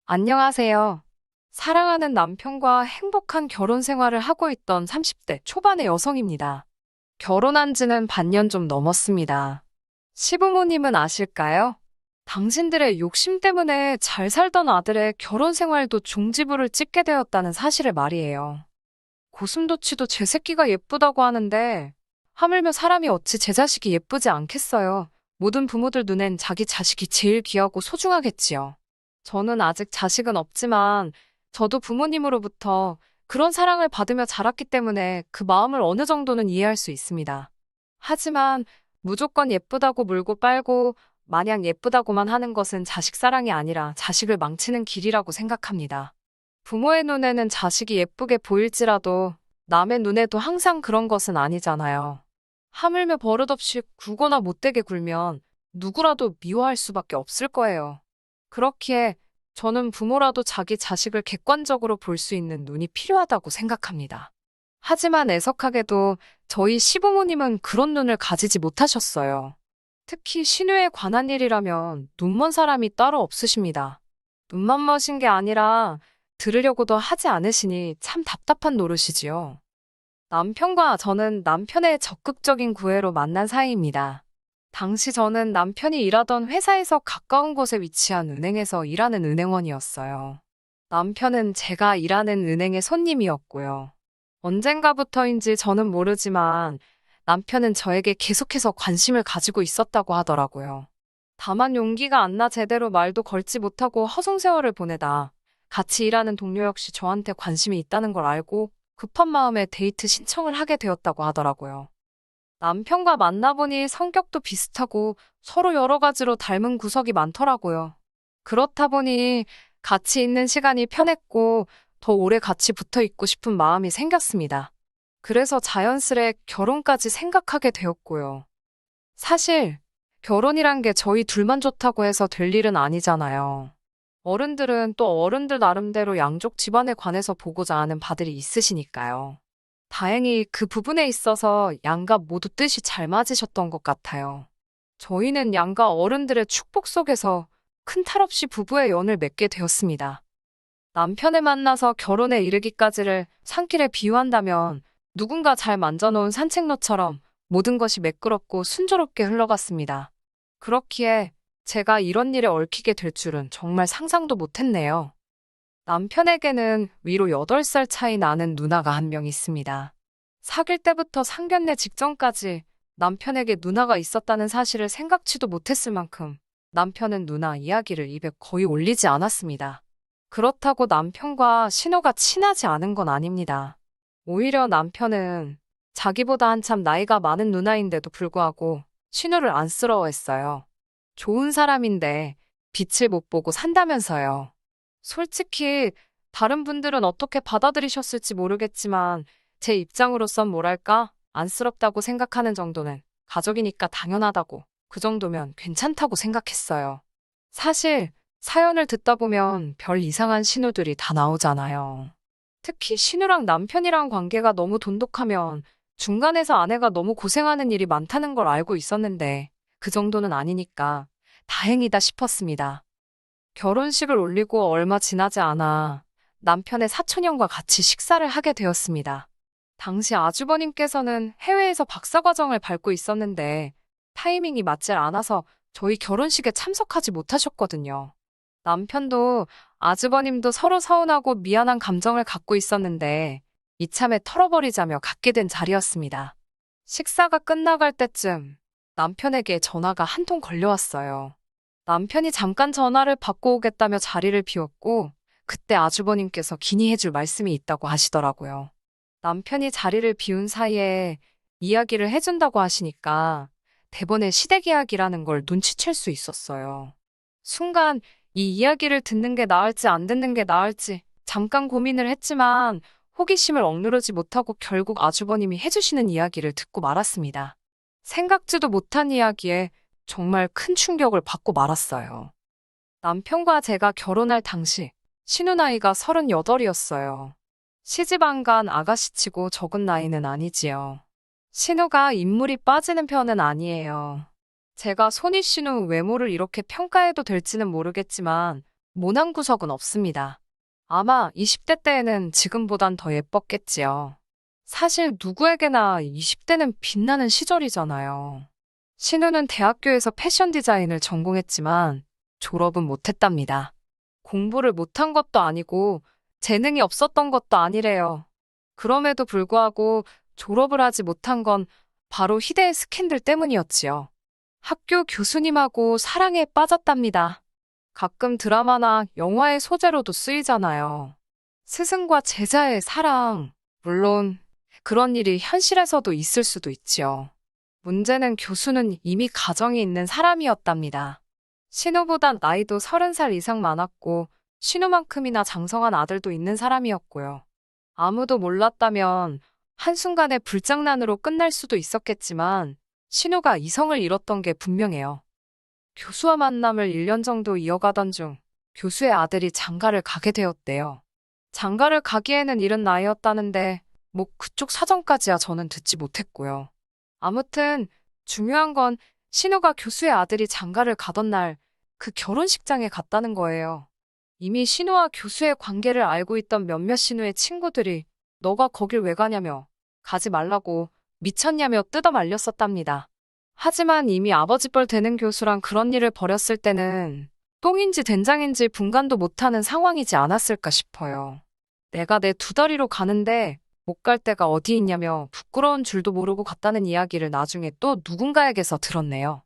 안녕하세요. 사랑하는 남편과 행복한 결혼 생활을 하고 있던 30대 초반의 여성입니다. 결혼한 지는 반년 좀 넘었습니다. 시부모님은 아실까요? 당신들의 욕심 때문에 잘 살던 아들의 결혼 생활도 종지부를 찍게 되었다는 사실을 말이에요. 고슴도치도 제 새끼가 예쁘다고 하는데, 하물며 사람이 어찌 제 자식이 예쁘지 않겠어요. 모든 부모들 눈엔 자기 자식이 제일 귀하고 소중하겠지요. 저는 아직 자식은 없지만, 저도 부모님으로부터 그런 사랑을 받으며 자랐기 때문에 그 마음을 어느 정도는 이해할 수 있습니다. 하지만 무조건 예쁘다고 물고 빨고 마냥 예쁘다고만 하는 것은 자식 사랑이 아니라 자식을 망치는 길이라고 생각합니다. 부모의 눈에는 자식이 예쁘게 보일지라도 남의 눈에도 항상 그런 것은 아니잖아요. 하물며 버릇없이 굴거나 못되게 굴면 누구라도 미워할 수밖에 없을 거예요. 그렇기에 저는 부모라도 자기 자식을 객관적으로 볼 수 있는 눈이 필요하다고 생각합니다. 하지만 애석하게도 저희 시부모님은 그런 눈을 가지지 못하셨어요. 특히 신우에 관한 일이라면 눈먼 사람이 따로 없으십니다. 눈만 머신 게 아니라 들으려고도 하지 않으시니 참 답답한 노릇이지요. 남편과 저는 남편의 적극적인 구애로 만난 사이입니다. 당시 저는 남편이 일하던 회사에서 가까운 곳에 위치한 은행에서 일하는 은행원이었어요. 남편은 제가 일하는 은행의 손님이었고요. 언젠가부터인지 저는 모르지만 남편은 저에게 계속해서 관심을 가지고 있었다고 하더라고요. 다만 용기가 안 나 제대로 말도 걸지 못하고 허송세월을 보내다 같이 일하는 동료 역시 저한테 관심이 있다는 걸 알고 급한 마음에 데이트 신청을 하게 되었다고 하더라고요. 남편과 만나보니 성격도 비슷하고 서로 여러 가지로 닮은 구석이 많더라고요. 그렇다 보니 같이 있는 시간이 편했고 더 오래 같이 붙어 있고 싶은 마음이 생겼습니다. 그래서 자연스레 결혼까지 생각하게 되었고요. 사실 결혼이란 게 저희 둘만 좋다고 해서 될 일은 아니잖아요. 어른들은 또 어른들 나름대로 양쪽 집안에 관해서 보고자 하는 바들이 있으시니까요. 다행히 그 부분에 있어서 양가 모두 뜻이 잘 맞으셨던 것 같아요. 저희는 양가 어른들의 축복 속에서 큰 탈 없이 부부의 연을 맺게 되었습니다. 남편을 만나서 결혼에 이르기까지를 산길에 비유한다면 누군가 잘 만져놓은 산책로처럼 모든 것이 매끄럽고 순조롭게 흘러갔습니다. 그렇기에 제가 이런 일에 얽히게 될 줄은 정말 상상도 못했네요. 남편에게는 위로 8살 차이 나는 누나가 한 명 있습니다. 사귈 때부터 상견례 직전까지 남편에게 누나가 있었다는 사실을 생각지도 못했을 만큼 남편은 누나 이야기를 입에 거의 올리지 않았습니다. 그렇다고 남편과 신우가 친하지 않은 건 아닙니다. 오히려 남편은 자기보다 한참 나이가 많은 누나인데도 불구하고 신우를 안쓰러워했어요. 좋은 사람인데 빛을 못 보고 산다면서요. 솔직히 다른 분들은 어떻게 받아들이셨을지 모르겠지만 제 입장으로선 뭐랄까 안쓰럽다고 생각하는 정도는 가족이니까 당연하다고 그 정도면 괜찮다고 생각했어요. 사실 사연을 듣다 보면 별 이상한 신호들이 다 나오잖아요. 특히 신우랑 남편이랑 관계가 너무 돈독하면 중간에서 아내가 너무 고생하는 일이 많다는 걸 알고 있었는데 그 정도는 아니니까 다행이다 싶었습니다. 결혼식을 올리고 얼마 지나지 않아 남편의 사촌형과 같이 식사를 하게 되었습니다. 당시 아주버님께서는 해외에서 박사과정을 밟고 있었는데 타이밍이 맞질 않아서 저희 결혼식에 참석하지 못하셨거든요. 남편도 아주버님도 서로 서운하고 미안한 감정을 갖고 있었는데 이참에 털어버리자며 갖게 된 자리였습니다. 식사가 끝나갈 때쯤 남편에게 전화가 한 통 걸려왔어요. 남편이 잠깐 전화를 받고 오겠다며 자리를 비웠고 그때 아주버님께서 기니해줄 말씀이 있다고 하시더라고요. 남편이 자리를 비운 사이에 이야기를 해준다고 하시니까 대본에 시댁 이야기라는 걸 눈치챌 수 있었어요. 순간 이 이야기를 듣는 게 나을지 안 듣는 게 나을지 잠깐 고민을 했지만 호기심을 억누르지 못하고 결국 아주버님이 해주시는 이야기를 듣고 말았습니다. 생각지도 못한 이야기에 정말 큰 충격을 받고 말았어요. 남편과 제가 결혼할 당시 신우 나이가 38이었어요. 시집 안 간 아가씨치고 적은 나이는 아니지요. 신우가 인물이 빠지는 편은 아니에요. 제가 손이 신우 외모를 이렇게 평가해도 될지는 모르겠지만 모난 구석은 없습니다. 아마 20대 때에는 지금보단 더 예뻤겠지요. 사실 누구에게나 20대는 빛나는 시절이잖아요. 신우는 대학교에서 패션 디자인을 전공했지만 졸업은 못했답니다. 공부를 못한 것도 아니고 재능이 없었던 것도 아니래요. 그럼에도 불구하고 졸업을 하지 못한 건 바로 희대의 스캔들 때문이었지요. 학교 교수님하고 사랑에 빠졌답니다. 가끔 드라마나 영화의 소재로도 쓰이잖아요. 스승과 제자의 사랑. 물론 그런 일이 현실에서도 있을 수도 있지요. 문제는 교수는 이미 가정이 있는 사람이었답니다. 신우보단 나이도 30살 이상 많았고 신우만큼이나 장성한 아들도 있는 사람이었고요. 아무도 몰랐다면 한순간에 불장난으로 끝날 수도 있었겠지만 신우가 이성을 잃었던 게 분명해요. 교수와 만남을 1년 정도 이어가던 중 교수의 아들이 장가를 가게 되었대요. 장가를 가기에는 이른 나이였다는데 뭐 그쪽 사정까지야 저는 듣지 못했고요. 아무튼 중요한 건 신우가 교수의 아들이 장가를 가던 날 그 결혼식장에 갔다는 거예요. 이미 신우와 교수의 관계를 알고 있던 몇몇 신우의 친구들이 너가 거길 왜 가냐며 가지 말라고 미쳤냐며 뜯어 말렸었답니다. 하지만 이미 아버지뻘 되는 교수랑 그런 일을 벌였을 때는 똥인지 된장인지 분간도 못하는 상황이지 않았을까 싶어요. 내가 내 두 다리로 가는데 못 갈 데가 어디 있냐며 부끄러운 줄도 모르고 갔다는 이야기를 나중에 또 누군가에게서 들었네요.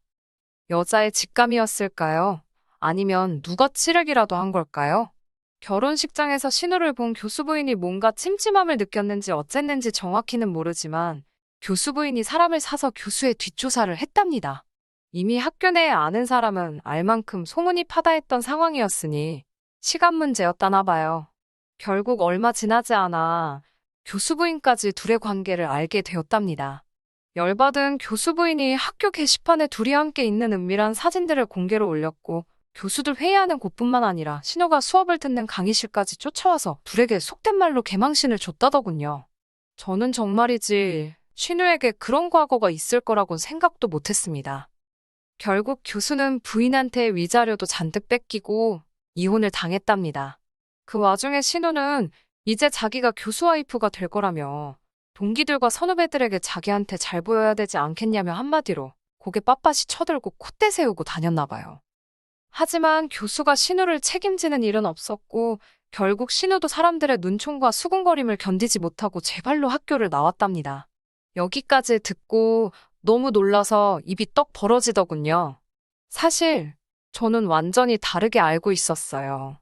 여자의 직감이었을까요? 아니면 누가 찌르기라도 한 걸까요? 결혼식장에서 신우를 본 교수 부인이 뭔가 찜찜함을 느꼈는지 어쨌는지 정확히는 모르지만 교수 부인이 사람을 사서 교수의 뒷조사를 했답니다. 이미 학교 내에 아는 사람은 알 만큼 소문이 파다했던 상황이었으니 시간 문제였다나 봐요. 결국 얼마 지나지 않아 교수 부인까지 둘의 관계를 알게 되었답니다. 열받은 교수 부인이 학교 게시판에 둘이 함께 있는 은밀한 사진들을 공개로 올렸고 교수들 회의하는 곳뿐만 아니라 신우가 수업을 듣는 강의실까지 쫓아와서 둘에게 속된 말로 개망신을 줬다더군요. 저는 정말이지 신우에게 그런 과거가 있을 거라고는 생각도 못했습니다. 결국 교수는 부인한테 위자료도 잔뜩 뺏기고 이혼을 당했답니다. 그 와중에 신우는 이제 자기가 교수 와이프가 될 거라며 동기들과 선후배들에게 자기한테 잘 보여야 되지 않겠냐며 한마디로 고개 빳빳이 쳐들고 콧대 세우고 다녔나 봐요. 하지만 교수가 신우를 책임지는 일은 없었고 결국 신우도 사람들의 눈총과 수군거림을 견디지 못하고 제 발로 학교를 나왔답니다. 여기까지 듣고 너무 놀라서 입이 떡 벌어지더군요. 사실 저는 완전히 다르게 알고 있었어요.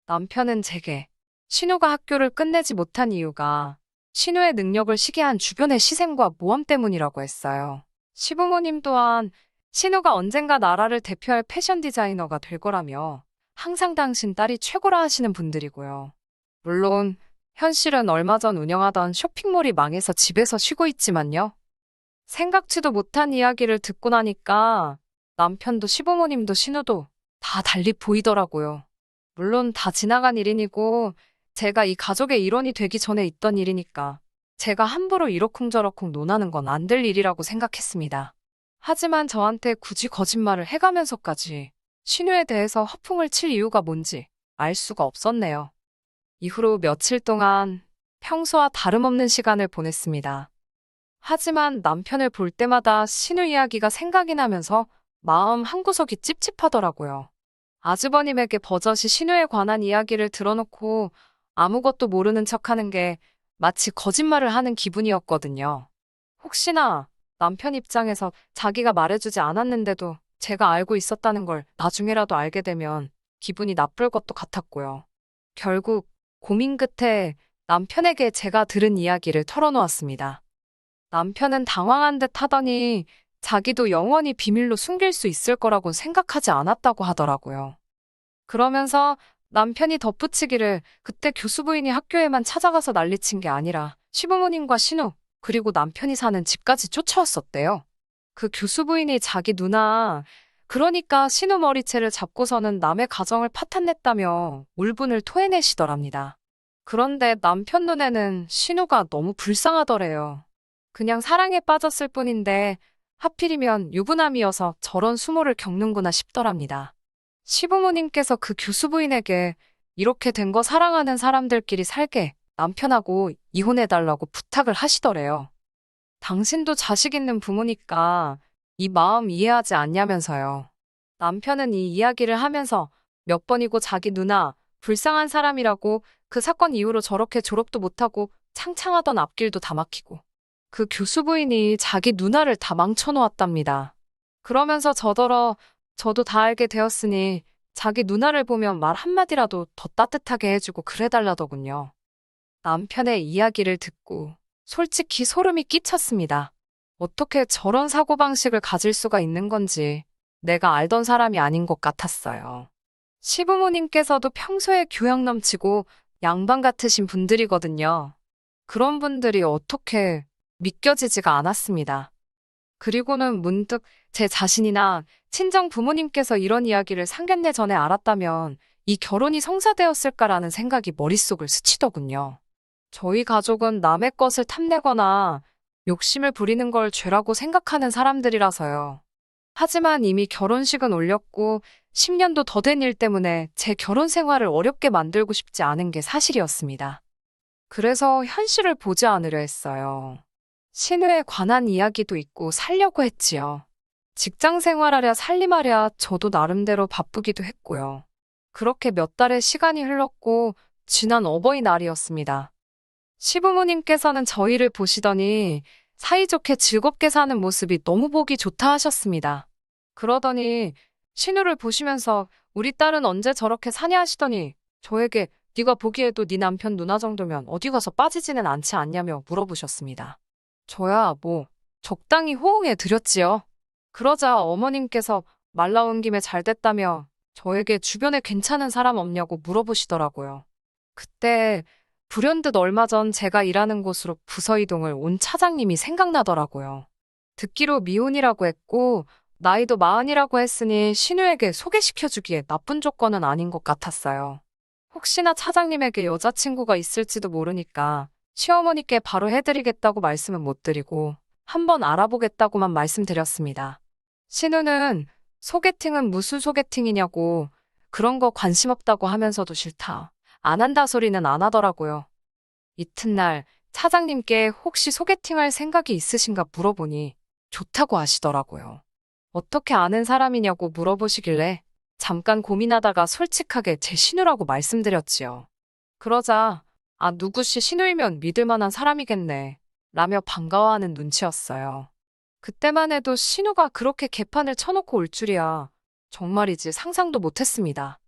남편은 제게 신우가 학교를 끝내지 못한 이유가 신우의 능력을 시기한 주변의 시샘과 모함 때문이라고 했어요. 시부모님 또한 신우가 언젠가 나라를 대표할 패션 디자이너가 될 거라며 항상 당신 딸이 최고라 하시는 분들이고요. 물론 현실은 얼마 전 운영하던 쇼핑몰이 망해서 집에서 쉬고 있지만요. 생각지도 못한 이야기를 듣고 나니까 남편도 시부모님도 신우도 다 달리 보이더라고요. 물론 다 지나간 일이고 제가 이 가족의 일원이 되기 전에 있던 일이니까 제가 함부로 이러쿵저러쿵 논하는 건 안 될 일이라고 생각했습니다. 하지만 저한테 굳이 거짓말을 해가면서까지 신우에 대해서 허풍을 칠 이유가 뭔지 알 수가 없었네요. 이후로 며칠 동안 평소와 다름없는 시간을 보냈습니다. 하지만 남편을 볼 때마다 신우 이야기가 생각이 나면서 마음 한구석이 찝찝하더라고요. 아주버님에게 버젓이 신우에 관한 이야기를 들어놓고 아무것도 모르는 척하는 게 마치 거짓말을 하는 기분이었거든요. 혹시나 남편 입장에서 자기가 말해주지 않았는데도 제가 알고 있었다는 걸 나중에라도 알게 되면 기분이 나쁠 것도 같았고요. 결국 고민 끝에 남편에게 제가 들은 이야기를 털어놓았습니다. 남편은 당황한 듯 하더니 자기도 영원히 비밀로 숨길 수 있을 거라고 생각하지 않았다고 하더라고요. 그러면서 남편이 덧붙이기를 그때 교수 부인이 학교에만 찾아가서 난리친 게 아니라 시부모님과 신우 그리고 남편이 사는 집까지 쫓아왔었대요. 그 교수 부인이 자기 누나, 그러니까 신우 머리채를 잡고서는 남의 가정을 파탄냈다며 울분을 토해내시더랍니다. 그런데 남편 눈에는 신우가 너무 불쌍하더래요. 그냥 사랑에 빠졌을 뿐인데 하필이면 유부남이어서 저런 수모를 겪는구나 싶더랍니다. 시부모님께서 그 교수 부인에게 이렇게 된 거 사랑하는 사람들끼리 살게 남편하고 이혼해달라고 부탁을 하시더래요. 당신도 자식 있는 부모니까 이 마음 이해하지 않냐면서요. 남편은 이 이야기를 하면서 몇 번이고 자기 누나 불쌍한 사람이라고 그 사건 이후로 저렇게 졸업도 못하고 창창하던 앞길도 다 막히고 그 교수 부인이 자기 누나를 다 망쳐놓았답니다. 그러면서 저더러 저도 다 알게 되었으니 자기 누나를 보면 말 한마디라도 더 따뜻하게 해주고 그래달라더군요. 남편의 이야기를 듣고 솔직히 소름이 끼쳤습니다. 어떻게 저런 사고방식을 가질 수가 있는 건지 내가 알던 사람이 아닌 것 같았어요. 시부모님께서도 평소에 교양 넘치고 양반 같으신 분들이거든요. 그런 분들이 어떻게 믿겨지지가 않았습니다. 그리고는 문득 제 자신이나 친정 부모님께서 이런 이야기를 상견례 전에 알았다면 이 결혼이 성사되었을까라는 생각이 머릿속을 스치더군요. 저희 가족은 남의 것을 탐내거나 욕심을 부리는 걸 죄라고 생각하는 사람들이라서요. 하지만 이미 결혼식은 올렸고 10년도 더 된 일 때문에 제 결혼 생활을 어렵게 만들고 싶지 않은 게 사실이었습니다. 그래서 현실을 보지 않으려 했어요. 신우에 관한 이야기도 있고 살려고 했지요. 직장 생활하랴 살림하랴 저도 나름대로 바쁘기도 했고요. 그렇게 몇 달의 시간이 흘렀고 지난 어버이날이었습니다. 시부모님께서는 저희를 보시더니 사이좋게 즐겁게 사는 모습이 너무 보기 좋다 하셨습니다. 그러더니 신우를 보시면서 우리 딸은 언제 저렇게 사냐 하시더니 저에게 네가 보기에도 네 남편 누나 정도면 어디 가서 빠지지는 않지 않냐며 물어보셨습니다. 저야 적당히 호응해 드렸지요. 그러자 어머님께서 말 나온 김에 잘 됐다며 저에게 주변에 괜찮은 사람 없냐고 물어보시더라고요. 그때 불현듯 얼마 전 제가 일하는 곳으로 부서 이동을 온 차장님이 생각나더라고요. 듣기로 미혼이라고 했고 나이도 40이라고 했으니 신우에게 소개시켜주기에 나쁜 조건은 아닌 것 같았어요. 혹시나 차장님에게 여자친구가 있을지도 모르니까 시어머니께 바로 해드리겠다고 말씀은 못 드리고 한번 알아보겠다고만 말씀드렸습니다. 신우는 소개팅은 무슨 소개팅이냐고 그런 거 관심 없다고 하면서도 싫다. 안 한다 소리는 안 하더라고요. 이튿날 차장님께 혹시 소개팅할 생각이 있으신가 물어보니 좋다고 하시더라고요. 어떻게 아는 사람이냐고 물어보시길래 잠깐 고민하다가 솔직하게 제 신우라고 말씀드렸지요. 그러자 누구시 신우이면 믿을 만한 사람이겠네 라며 반가워하는 눈치였어요. 그때만 해도 신우가 그렇게 개판을 쳐놓고 올 줄이야 정말이지 상상도 못했습니다.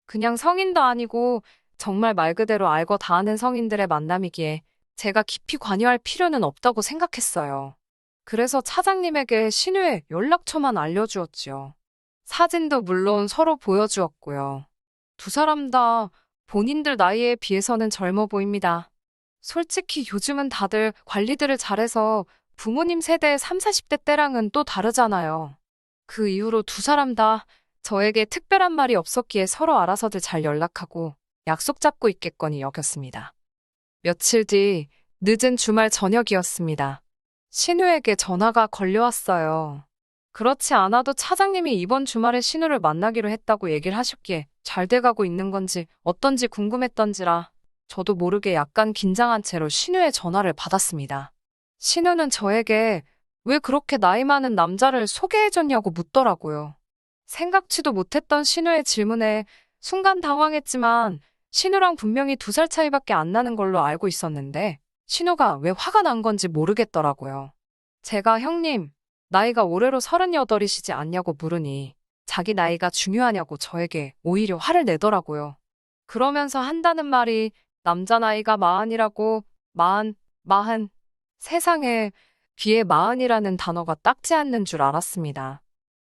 그냥 성인도 아니고 정말 말 그대로 알고 다 아는 성인들의 만남이기에 제가 깊이 관여할 필요는 없다고 생각했어요. 그래서 차장님에게 신우의 연락처만 알려주었지요. 사진도 물론 서로 보여주었고요. 두 사람 다 본인들 나이에 비해서는 젊어 보입니다. 솔직히 요즘은 다들 관리들을 잘해서 부모님 세대의 3, 40대 때랑은 또 다르잖아요. 그 이후로 두 사람 다 저에게 특별한 말이 없었기에 서로 알아서들 잘 연락하고 약속 잡고 있겠거니 여겼습니다. 며칠 뒤 늦은 주말 저녁이었습니다. 신우에게 전화가 걸려왔어요. 그렇지 않아도 차장님이 이번 주말에 신우를 만나기로 했다고 얘기를 하셨기에 잘 돼가고 있는 건지 어떤지 궁금했던지라 저도 모르게 약간 긴장한 채로 신우의 전화를 받았습니다. 신우는 저에게 왜 그렇게 나이 많은 남자를 소개해줬냐고 묻더라고요. 생각지도 못했던 신우의 질문에 순간 당황했지만 신우랑 분명히 2살 차이밖에 안 나는 걸로 알고 있었는데 신우가 왜 화가 난 건지 모르겠더라고요. 제가 형님, 나이가 올해로 38이시지 않냐고 물으니 자기 나이가 중요하냐고 저에게 오히려 화를 내더라고요. 그러면서 한다는 말이 남자 나이가 40이라고 마흔. 세상에 귀에 40이라는 단어가 딱지 않는 줄 알았습니다.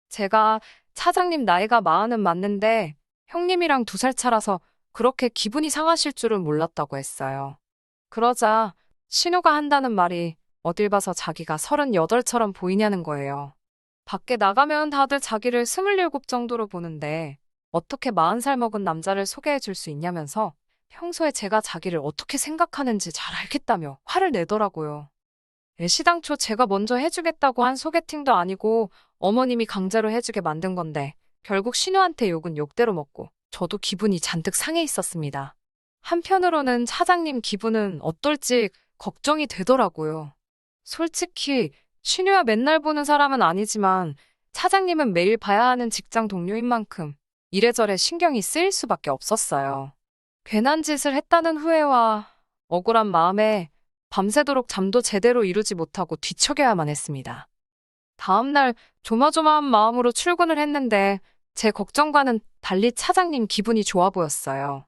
제가 차장님 나이가 40은 맞는데 형님이랑 2살 차라서 그렇게 기분이 상하실 줄은 몰랐다고 했어요. 그러자 신우가 한다는 말이 어딜 봐서 자기가 38처럼 보이냐는 거예요. 밖에 나가면 다들 자기를 27 정도로 보는데 어떻게 40살 먹은 남자를 소개해 줄 수 있냐면서 평소에 제가 자기를 어떻게 생각하는지 잘 알겠다며 화를 내더라고요. 애시당초 제가 먼저 해주겠다고 한 소개팅도 아니고 어머님이 강제로 해주게 만든 건데 결국 신우한테 욕은 욕대로 먹고 저도 기분이 잔뜩 상해 있었습니다. 한편으로는 차장님 기분은 어떨지 걱정이 되더라고요. 솔직히 신우야 맨날 보는 사람은 아니지만 차장님은 매일 봐야 하는 직장 동료인 만큼 이래저래 신경이 쓰일 수밖에 없었어요. 괜한 짓을 했다는 후회와 억울한 마음에 밤새도록 잠도 제대로 이루지 못하고 뒤척여야만 했습니다. 다음날 조마조마한 마음으로 출근을 했는데 제 걱정과는 달리 차장님 기분이 좋아 보였어요.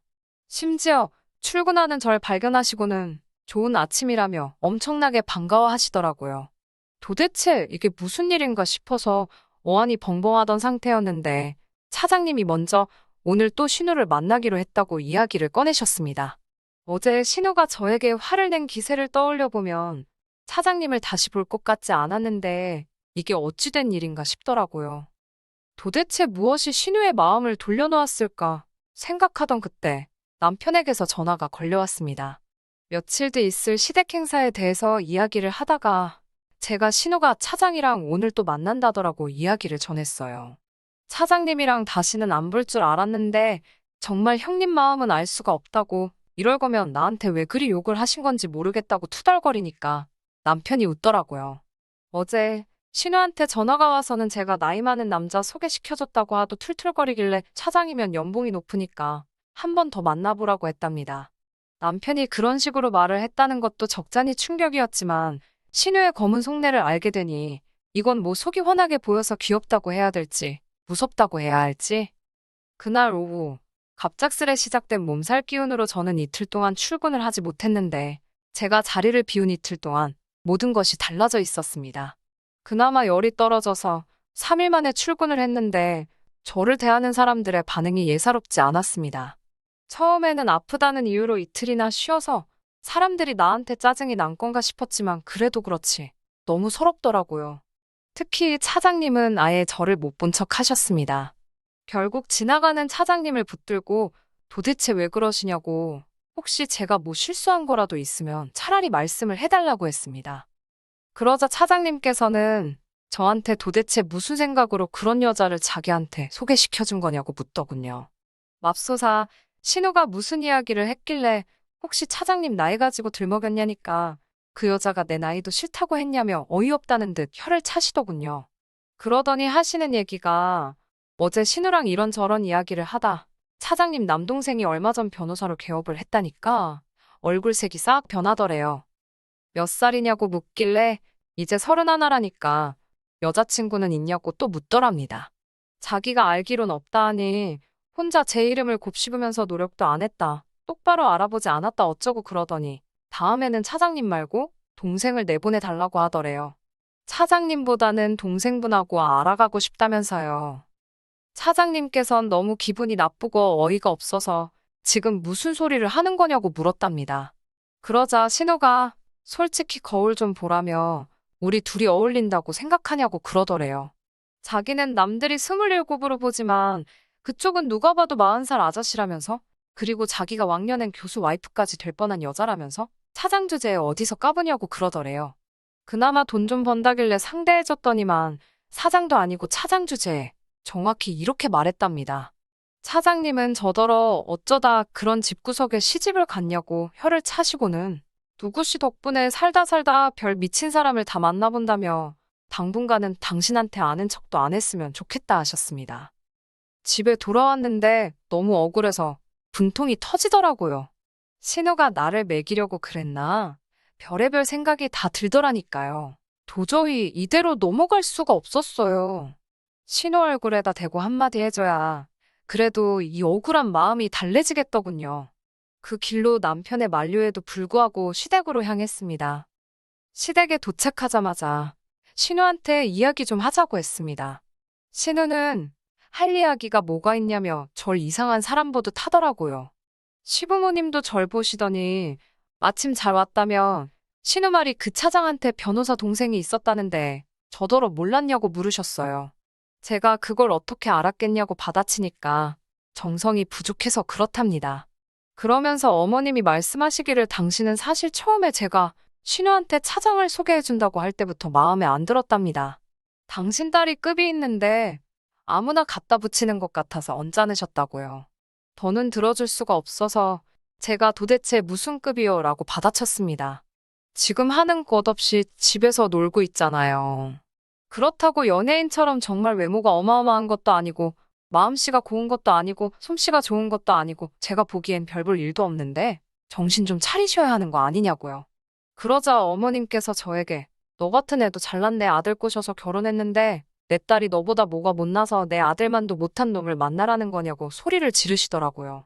심지어 출근하는 절 발견하시고는 좋은 아침이라며 엄청나게 반가워하시더라고요. 도대체 이게 무슨 일인가 싶어서 어안이 벙벙하던 상태였는데 차장님이 먼저 오늘 또 신우를 만나기로 했다고 이야기를 꺼내셨습니다. 어제 신우가 저에게 화를 낸 기세를 떠올려 보면 차장님을 다시 볼 것 같지 않았는데 이게 어찌 된 일인가 싶더라고요. 도대체 무엇이 신우의 마음을 돌려놓았을까 생각하던 그때 남편에게서 전화가 걸려왔습니다. 며칠 뒤 있을 시댁 행사에 대해서 이야기를 하다가 제가 신우가 차장이랑 오늘 또 만난다더라고 이야기를 전했어요. 차장님이랑 다시는 안 볼 줄 알았는데 정말 형님 마음은 알 수가 없다고 이럴 거면 나한테 왜 그리 욕을 하신 건지 모르겠다고 투덜거리니까 남편이 웃더라고요. 어제 신우한테 전화가 와서는 제가 나이 많은 남자 소개시켜줬다고 하도 툴툴거리길래 차장이면 연봉이 높으니까 한 번 더 만나보라고 했답니다. 남편이 그런 식으로 말을 했다는 것도 적잖이 충격이었지만 신우의 검은 속내를 알게 되니 이건 뭐 속이 환하게 보여서 귀엽다고 해야 될지 무섭다고 해야 할지. 그날 오후 갑작스레 시작된 몸살 기운으로 저는 이틀 동안 출근을 하지 못했는데 제가 자리를 비운 이틀 동안 모든 것이 달라져 있었습니다. 그나마 열이 떨어져서 3일 만에 출근을 했는데 저를 대하는 사람들의 반응이 예사롭지 않았습니다. 처음에는 아프다는 이유로 이틀이나 쉬어서 사람들이 나한테 짜증이 난 건가 싶었지만 그래도 그렇지 너무 서럽더라고요. 특히 차장님은 아예 저를 못 본 척 하셨습니다. 결국 지나가는 차장님을 붙들고 도대체 왜 그러시냐고 혹시 제가 뭐 실수한 거라도 있으면 차라리 말씀을 해달라고 했습니다. 그러자 차장님께서는 저한테 도대체 무슨 생각으로 그런 여자를 자기한테 소개시켜준 거냐고 묻더군요. 맙소사 신우가 무슨 이야기를 했길래 혹시 차장님 나이 가지고 들먹였냐니까 그 여자가 내 나이도 싫다고 했냐며 어이없다는 듯 혀를 차시더군요. 그러더니 하시는 얘기가 어제 신우랑 이런저런 이야기를 하다 차장님 남동생이 얼마 전 변호사로 개업을 했다니까 얼굴색이 싹 변하더래요. 몇 살이냐고 묻길래 이제 31라니까 여자친구는 있냐고 또 묻더랍니다. 자기가 알기론 없다 하니 혼자 제 이름을 곱씹으면서 노력도 안 했다. 똑바로 알아보지 않았다 어쩌고 그러더니 다음에는 차장님 말고 동생을 내보내달라고 하더래요. 차장님보다는 동생분하고 알아가고 싶다면서요. 차장님께선 너무 기분이 나쁘고 어이가 없어서 지금 무슨 소리를 하는 거냐고 물었답니다. 그러자 신우가 솔직히 거울 좀 보라며 우리 둘이 어울린다고 생각하냐고 그러더래요. 자기는 남들이 27으로 보지만 그쪽은 누가 봐도 40살 아저씨라면서 그리고 자기가 왕년엔 교수 와이프까지 될 뻔한 여자라면서 차장 주제에 어디서 까부냐고 그러더래요. 그나마 돈 좀 번다길래 상대해줬더니만 사장도 아니고 차장 주제에 정확히 이렇게 말했답니다. 차장님은 저더러 어쩌다 그런 집구석에 시집을 갔냐고 혀를 차시고는 누구씨 덕분에 살다 별 미친 사람을 다 만나본다며 당분간은 당신한테 아는 척도 안 했으면 좋겠다 하셨습니다. 집에 돌아왔는데 너무 억울해서 분통이 터지더라고요. 신우가 나를 먹이려고 그랬나? 별의별 생각이 다 들더라니까요. 도저히 이대로 넘어갈 수가 없었어요. 신우 얼굴에다 대고 한마디 해줘야 그래도 이 억울한 마음이 달래지겠더군요. 그 길로 남편의 만류에도 불구하고 시댁으로 향했습니다. 시댁에 도착하자마자 신우한테 이야기 좀 하자고 했습니다. 신우는 할 이야기가 뭐가 있냐며 절 이상한 사람 보듯 하더라고요. 시부모님도 절 보시더니 마침 잘 왔다며 신우 말이 그 차장한테 변호사 동생이 있었다는데 저더러 몰랐냐고 물으셨어요. 제가 그걸 어떻게 알았겠냐고 받아치니까 정성이 부족해서 그렇답니다. 그러면서 어머님이 말씀하시기를 당신은 사실 처음에 제가 신우한테 차장을 소개해준다고 할 때부터 마음에 안 들었답니다. 당신 딸이 급이 있는데 아무나 갖다 붙이는 것 같아서 언짢으셨다고요. 더는 들어줄 수가 없어서 제가 도대체 무슨 급이요? 라고 받아쳤습니다. 지금 하는 것 없이 집에서 놀고 있잖아요. 그렇다고 연예인처럼 정말 외모가 어마어마한 것도 아니고 마음씨가 고운 것도 아니고 솜씨가 좋은 것도 아니고 제가 보기엔 별 볼 일도 없는데 정신 좀 차리셔야 하는 거 아니냐고요. 그러자 어머님께서 저에게 너 같은 애도 잘난 내 아들 꼬셔서 결혼했는데 내 딸이 너보다 뭐가 못나서 내 아들만도 못한 놈을 만나라는 거냐고 소리를 지르시더라고요.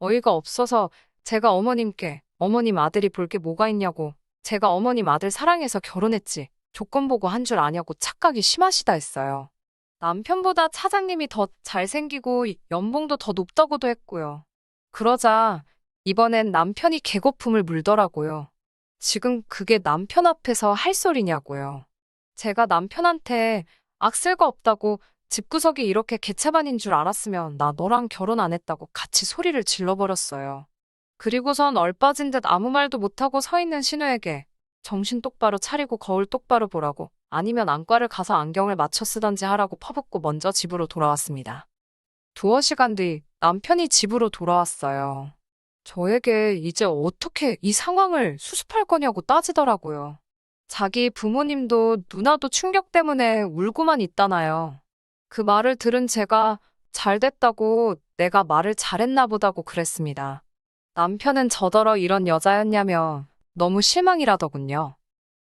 어이가 없어서 제가 어머님께 어머님 아들이 볼 게 뭐가 있냐고 제가 어머님 아들 사랑해서 결혼했지 조건 보고 한 줄 아냐고 착각이 심하시다 했어요. 남편보다 차장님이 더 잘생기고 연봉도 더 높다고도 했고요. 그러자 이번엔 남편이 개거품을 물더라고요. 지금 그게 남편 앞에서 할 소리냐고요. 제가 남편한테 악쓸거 없다고 집구석이 이렇게 개차반인 줄 알았으면 나 너랑 결혼 안 했다고 같이 소리를 질러버렸어요. 그리고선 얼빠진 듯 아무 말도 못하고 서 있는 신우에게 정신 똑바로 차리고 거울 똑바로 보라고 아니면 안과를 가서 안경을 맞춰 쓰던지 하라고 퍼붓고 먼저 집으로 돌아왔습니다. 두어 시간 뒤 남편이 집으로 돌아왔어요. 저에게 이제 어떻게 이 상황을 수습할 거냐고 따지더라고요. 자기 부모님도 누나도 충격 때문에 울고만 있다나요. 그 말을 들은 제가 잘 됐다고 내가 말을 잘했나 보다고 그랬습니다. 남편은 저더러 이런 여자였냐며 너무 실망이라더군요.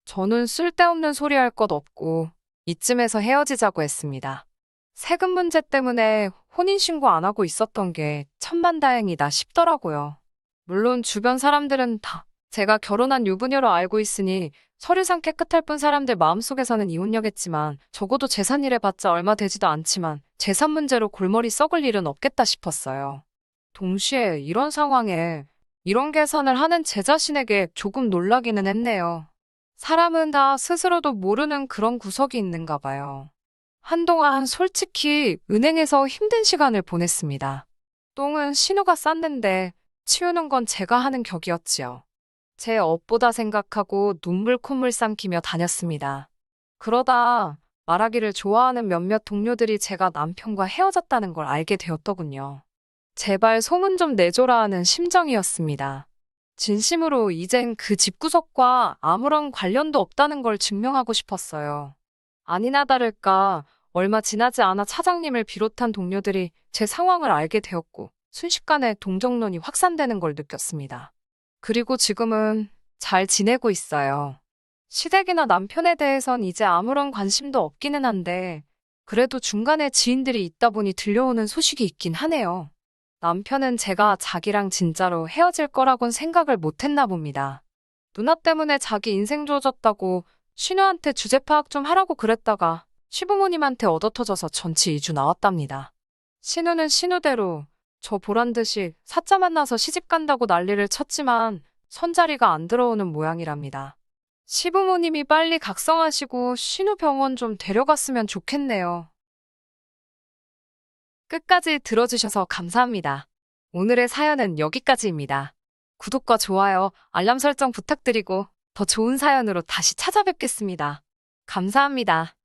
저는 쓸데없는 소리 할 것 없고 이쯤에서 헤어지자고 했습니다. 세금 문제 때문에 혼인신고 안 하고 있었던 게 천만다행이다 싶더라고요. 물론 주변 사람들은 다 제가 결혼한 유부녀로 알고 있으니 서류상 깨끗할 뿐 사람들 마음속에서는 이혼녀겠지만 적어도 재산 일해봤자 얼마 되지도 않지만 재산 문제로 골머리 썩을 일은 없겠다 싶었어요. 동시에 이런 상황에 이런 계산을 하는 제 자신에게 조금 놀라기는 했네요. 사람은 다 스스로도 모르는 그런 구석이 있는가 봐요. 한동안 솔직히 은행에서 힘든 시간을 보냈습니다. 똥은 신우가 쌌는데 치우는 건 제가 하는 격이었지요. 제 업보다 생각하고 눈물 콧물 삼키며 다녔습니다. 그러다 말하기를 좋아하는 몇몇 동료들이 제가 남편과 헤어졌다는 걸 알게 되었더군요. 제발 소문 좀 내줘라 하는 심정이었습니다. 진심으로 이젠 그 집구석과 아무런 관련도 없다는 걸 증명하고 싶었어요. 아니나 다를까 얼마 지나지 않아 차장님을 비롯한 동료들이 제 상황을 알게 되었고 순식간에 동정론이 확산되는 걸 느꼈습니다. 그리고 지금은 잘 지내고 있어요. 시댁이나 남편에 대해선 이제 아무런 관심도 없기는 한데 그래도 중간에 지인들이 있다 보니 들려오는 소식이 있긴 하네요. 남편은 제가 자기랑 진짜로 헤어질 거라곤 생각을 못했나 봅니다. 누나 때문에 자기 인생 좋아졌다고 신우한테 주제 파악 좀 하라고 그랬다가 시부모님한테 얻어터져서 전치 2주 나왔답니다. 신우는 신우대로 저 보란 듯이 사짜 만나서 시집 간다고 난리를 쳤지만 손자리가 안 들어오는 모양이랍니다. 시부모님이 빨리 각성하시고 신우 병원 좀 데려갔으면 좋겠네요. 끝까지 들어주셔서 감사합니다. 오늘의 사연은 여기까지입니다. 구독과 좋아요, 알람 설정 부탁드리고 더 좋은 사연으로 다시 찾아뵙겠습니다. 감사합니다.